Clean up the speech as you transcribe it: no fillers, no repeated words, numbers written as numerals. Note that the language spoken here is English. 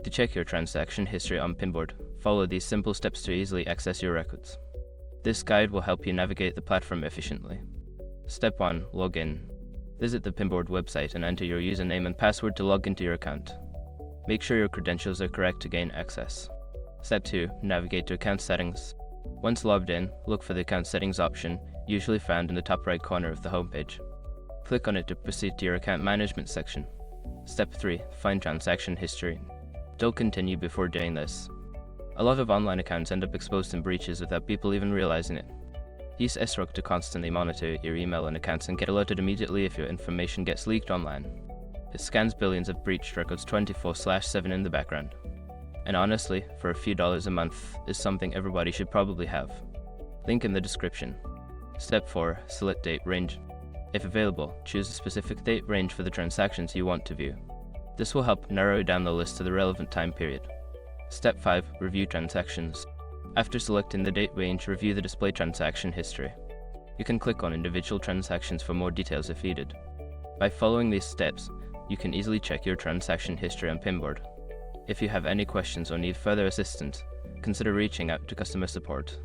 To check your transaction history on Pinboard, follow these simple steps to easily access your records. This guide will help you navigate the platform efficiently. Step 1. Log in. Visit the Pinboard website and enter your username and password to log into your account. Make sure your credentials are correct to gain access. Step 2. Navigate to account settings. Once logged in, look for the account settings option, usually found in the top right corner of the homepage. Click on it to proceed to your account management section. Step 3. Find transaction history. Don't continue before doing this. A lot of online accounts end up exposed in breaches without people even realizing it. Use SROC to constantly monitor your email and accounts and get alerted immediately if your information gets leaked online. It scans billions of breached records 24/7 in the background. And honestly, for a few dollars a month is something everybody should probably have. Link in the description. Step 4. Select date range. If available, choose a specific date range for the transactions you want to view. This will help narrow down the list to the relevant time period. Step 5. Review transactions. After selecting the date range, review the display transaction history. You can click on individual transactions for more details if needed. By following these steps, you can easily check your transaction history on Pinboard. If you have any questions or need further assistance, consider reaching out to customer support.